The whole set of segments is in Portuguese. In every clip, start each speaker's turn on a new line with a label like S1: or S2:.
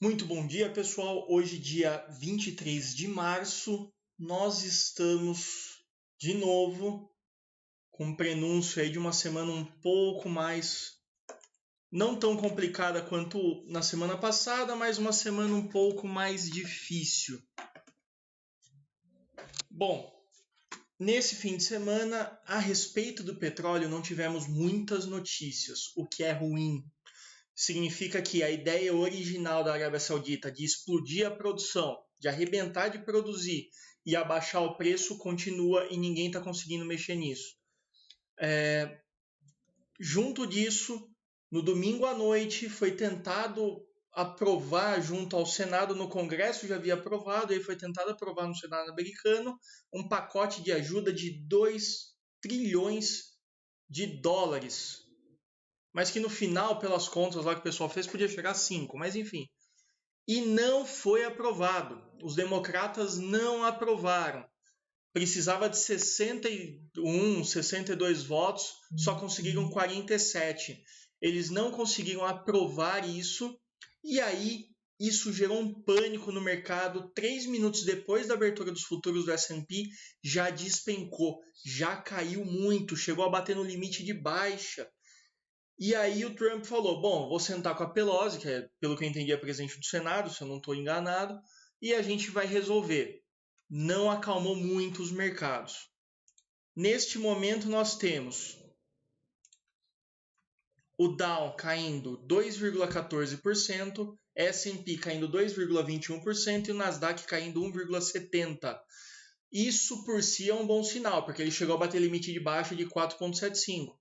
S1: Muito bom dia, pessoal. Hoje, dia 23 de março, nós estamos de novo com um prenúncio aí de uma semana um pouco mais, não tão complicada quanto na semana passada, mas uma semana um pouco mais difícil. Bom, nesse fim de semana, a respeito do petróleo, não tivemos muitas notícias, o que é ruim. Significa que a ideia original da Arábia Saudita de explodir a produção, de arrebentar de produzir e abaixar o preço continua e ninguém está conseguindo mexer nisso. Junto disso, no domingo à noite foi tentado aprovar junto ao Senado, no Congresso já havia aprovado, e foi tentado aprovar no Senado americano um pacote de ajuda de 2 trilhões de dólares. Mas que no final, pelas contas lá que o pessoal fez, podia chegar a 5, mas enfim. E não foi aprovado. Os democratas não aprovaram. Precisava de 61, 62 votos, só conseguiram 47. Eles não conseguiram aprovar isso, e aí isso gerou um pânico no mercado. 3 minutos depois da abertura dos futuros do S&P, já despencou, já caiu muito, chegou a bater no limite de baixa. E aí o Trump falou, bom, vou sentar com a Pelosi, que é, pelo que eu entendi, a presidente do Senado, se eu não estou enganado, e a gente vai resolver. Não acalmou muito os mercados. Neste momento nós temos o Dow caindo 2,14%, S&P caindo 2,21% e o Nasdaq caindo 1,70%. Isso por si é um bom sinal, porque ele chegou a bater limite de baixa de 4,75%.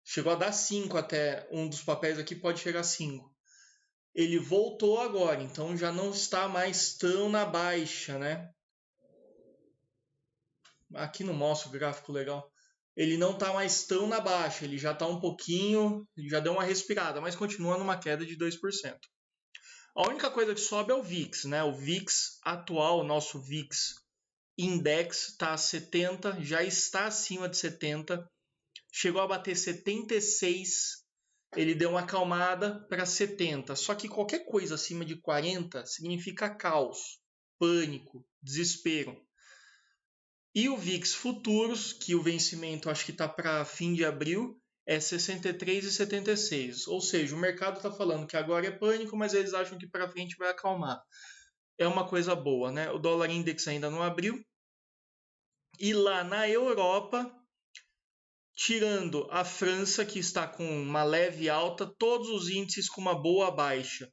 S1: Chegou a dar 5 até, um dos papéis aqui pode chegar a 5. Ele voltou agora, então já não está mais tão na baixa, né? Aqui não mostra o gráfico legal. Ele não está mais tão na baixa, ele já está um pouquinho, já deu uma respirada, mas continua numa queda de 2%. A única coisa que sobe é o VIX, né? O VIX atual, o nosso VIX Index está a 70, já está acima de 70. Chegou a bater 76, ele deu uma acalmada para 70. Só que qualquer coisa acima de 40 significa caos, pânico, desespero. E o VIX Futuros, que o vencimento acho que está para fim de abril, é 63,76. Ou seja, o mercado está falando que agora é pânico, mas eles acham que para frente vai acalmar. É uma coisa boa, né? O dólar index ainda não abriu. E lá na Europa, tirando a França, que está com uma leve alta, todos os índices com uma boa baixa.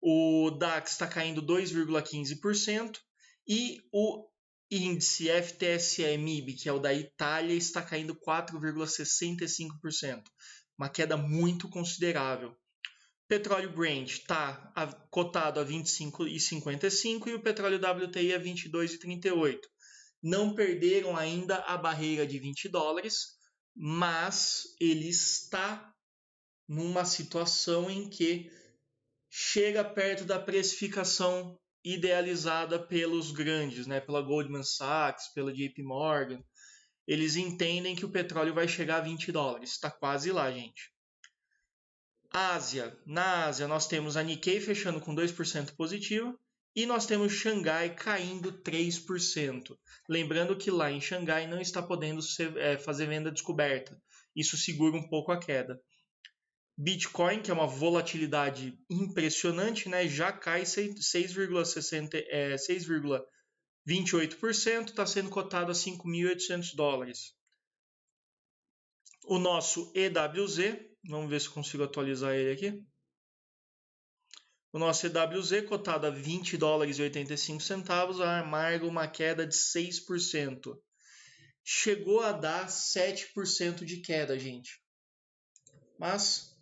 S1: O DAX está caindo 2,15% e o índice FTSE/MIB, que é o da Itália, está caindo 4,65%. Uma queda muito considerável. Petróleo Brent está cotado a 25,55 e o petróleo WTI a 22,38. Não perderam ainda a barreira de 20 dólares, mas ele está numa situação em que chega perto da precificação idealizada pelos grandes, né? Pela Goldman Sachs, pela JP Morgan. Eles entendem que o petróleo vai chegar a 20 dólares. Está quase lá, gente. Ásia. Na Ásia, nós temos a Nikkei fechando com 2% positivo e nós temos Xangai caindo 3%. Lembrando que lá em Xangai não está podendo fazer venda descoberta. Isso segura um pouco a queda. Bitcoin, que é uma volatilidade impressionante, né, já cai 6,28%, está sendo cotado a 5.800 dólares. O nosso EWZ, vamos ver se consigo atualizar ele aqui. O nosso EWZ, cotado a 20 dólares e 85 centavos, amarga uma queda de 6%. Chegou a dar 7% de queda, gente. Mas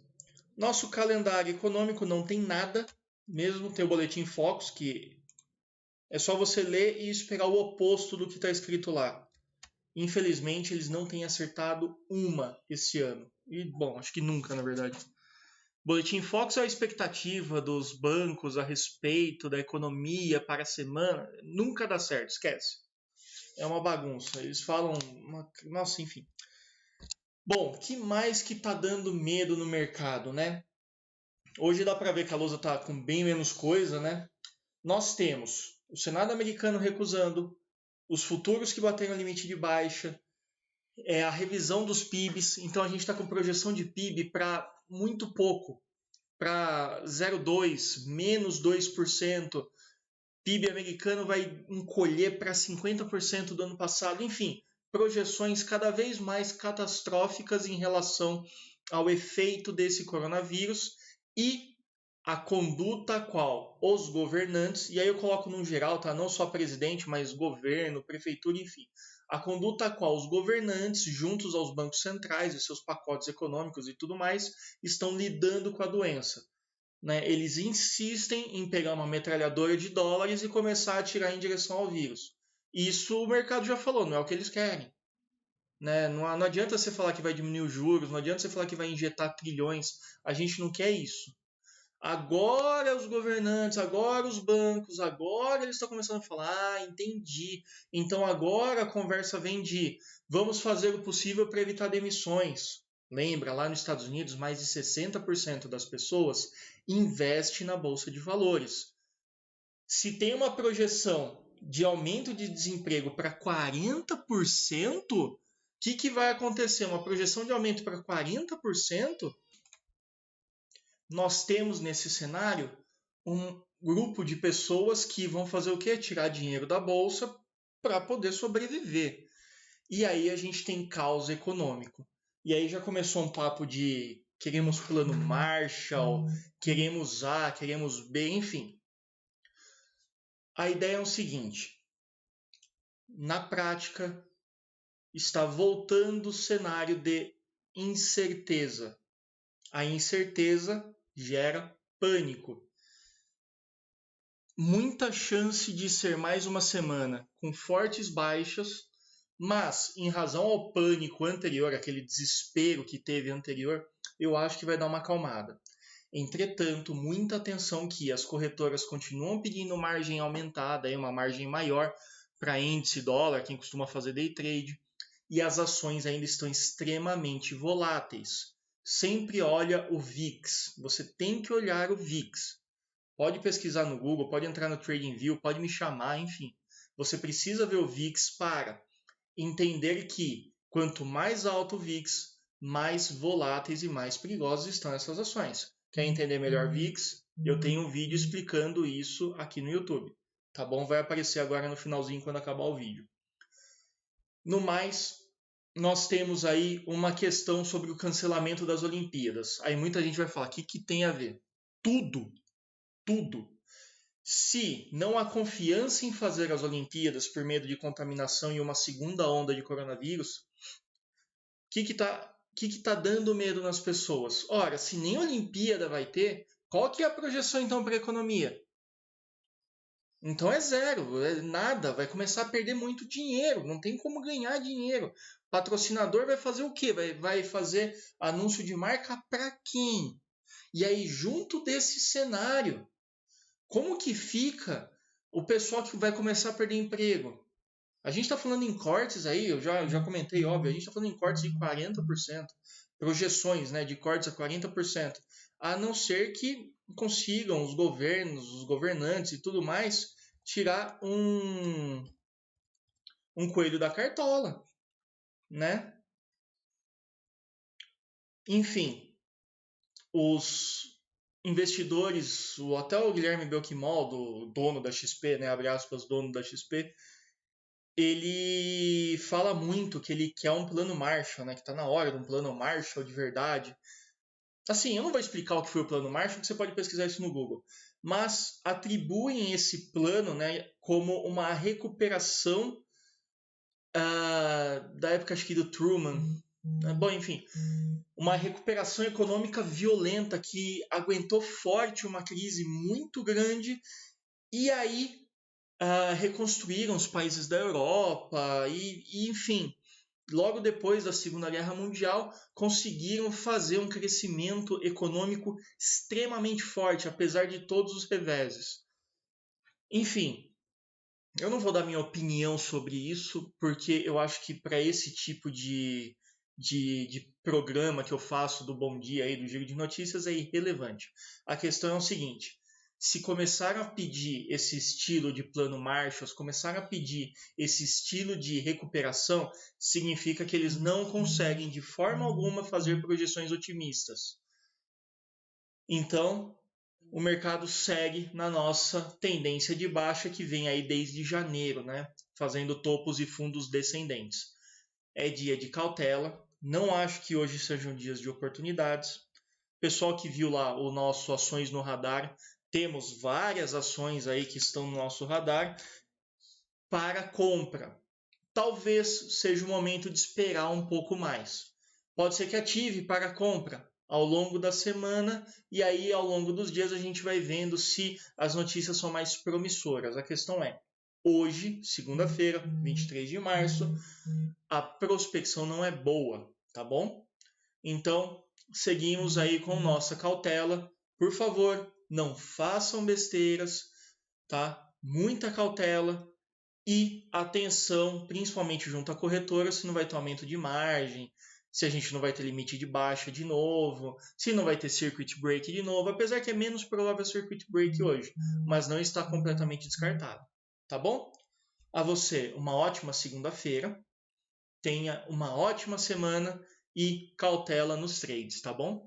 S1: nosso calendário econômico não tem nada, mesmo tem o Boletim Focus, que é só você ler e esperar o oposto do que está escrito lá. Infelizmente, eles não têm acertado uma esse ano. E, bom, acho que nunca, na verdade. Boletim Focus é a expectativa dos bancos a respeito da economia para a semana. Nunca dá certo, esquece. É uma bagunça. Eles falam... Nossa, enfim. Bom, que mais que tá dando medo no mercado, né? Hoje dá para ver que a lousa está com bem menos coisa, né? Nós temos o Senado americano recusando, os futuros que bateram o limite de baixa, a revisão dos PIBs. Então a gente está com projeção de PIB para muito pouco, para 0,2%, menos 2%. PIB americano vai encolher para 50% do ano passado. Enfim, projeções cada vez mais catastróficas em relação ao efeito desse coronavírus e a conduta a qual os governantes, e aí eu coloco no geral, tá? Não só presidente, mas governo, prefeitura, enfim. A conduta a qual os governantes, juntos aos bancos centrais e seus pacotes econômicos e tudo mais, estão lidando com a doença. Né? Eles insistem em pegar uma metralhadora de dólares e começar a atirar em direção ao vírus. Isso o mercado já falou, não é o que eles querem. Né? Não adianta você falar que vai diminuir os juros, não adianta você falar que vai injetar trilhões. A gente não quer isso. Agora os governantes, agora os bancos, agora eles estão começando a falar, entendi. Então agora a conversa vem de vamos fazer o possível para evitar demissões. Lembra, lá nos Estados Unidos, mais de 60% das pessoas investe na bolsa de valores. Se tem uma projeção de aumento de desemprego para 40%, o que vai acontecer? Uma projeção de aumento para 40%? Nós temos nesse cenário um grupo de pessoas que vão fazer o quê? Tirar dinheiro da bolsa para poder sobreviver. E aí a gente tem caos econômico. E aí já começou um papo de queremos plano Marshall, queremos A, queremos B, enfim. A ideia é o seguinte: na prática, está voltando o cenário de incerteza. A incerteza gera pânico. Muita chance de ser mais uma semana com fortes baixas, mas em razão ao pânico anterior, aquele desespero que teve anterior, eu acho que vai dar uma acalmada. Entretanto, muita atenção que as corretoras continuam pedindo margem aumentada, uma margem maior para índice dólar, quem costuma fazer day trade, e as ações ainda estão extremamente voláteis. Sempre olha o VIX, você tem que olhar o VIX. Pode pesquisar no Google, pode entrar no TradingView, pode me chamar, enfim. Você precisa ver o VIX para entender que quanto mais alto o VIX, mais voláteis e mais perigosas estão essas ações. Quer entender melhor VIX? Eu tenho um vídeo explicando isso aqui no YouTube. Tá bom? Vai aparecer agora no finalzinho quando acabar o vídeo. No mais, nós temos aí uma questão sobre o cancelamento das Olimpíadas. Aí muita gente vai falar, o que tem a ver? Tudo. Se não há confiança em fazer as Olimpíadas por medo de contaminação e uma segunda onda de coronavírus, o que tá dando medo nas pessoas? Ora, se nem Olimpíada vai ter, qual que é a projeção então para a economia? Então é zero, é nada, vai começar a perder muito dinheiro, não tem como ganhar dinheiro. Patrocinador vai fazer o quê? Vai fazer anúncio de marca para quem? E aí, junto desse cenário, como que fica o pessoal que vai começar a perder emprego? A gente está falando em cortes aí, eu já comentei, óbvio, a gente está falando em cortes de 40%, projeções, né, de cortes a 40%, a não ser que consigam os governos, os governantes e tudo mais, tirar um coelho da cartola, né? Enfim, os investidores, até o Guilherme Belchimal, do dono da XP, né, abre aspas, dono da XP, ele fala muito que ele quer um plano Marshall, né, que está na hora de um plano Marshall de verdade. Assim, eu não vou explicar o que foi o plano Marshall, porque você pode pesquisar isso no Google, mas atribuem esse plano, né, como uma recuperação da época, acho que do Truman. Bom, enfim, uma recuperação econômica violenta que aguentou forte uma crise muito grande e aí reconstruíram os países da Europa e, enfim, logo depois da Segunda Guerra Mundial, conseguiram fazer um crescimento econômico extremamente forte, apesar de todos os reveses. Enfim, eu não vou dar minha opinião sobre isso, porque eu acho que para esse tipo de de programa que eu faço do Bom Dia aí, do Giro de Notícias, é irrelevante. A questão é o seguinte: se começaram a pedir esse estilo de plano Marshall, se começaram a pedir esse estilo de recuperação, significa que eles não conseguem de forma alguma fazer projeções otimistas. Então, o mercado segue na nossa tendência de baixa que vem aí desde janeiro, né? Fazendo topos e fundos descendentes. É dia de cautela, não acho que hoje sejam dias de oportunidades. Pessoal que viu lá o nosso Ações no Radar, temos várias ações aí que estão no nosso radar para compra. Talvez seja o momento de esperar um pouco mais. Pode ser que ative para compra ao longo da semana e aí ao longo dos dias a gente vai vendo se as notícias são mais promissoras. A questão é, hoje, segunda-feira, 23 de março, a prospecção não é boa, tá bom? Então, seguimos aí com nossa cautela. Por favor, não façam besteiras, tá? Muita cautela e atenção, principalmente junto à corretora, se não vai ter aumento de margem, se a gente não vai ter limite de baixa de novo, se não vai ter circuit break de novo, apesar que é menos provável circuit break hoje, mas não está completamente descartado, tá bom? A você uma ótima segunda-feira, tenha uma ótima semana e cautela nos trades, tá bom?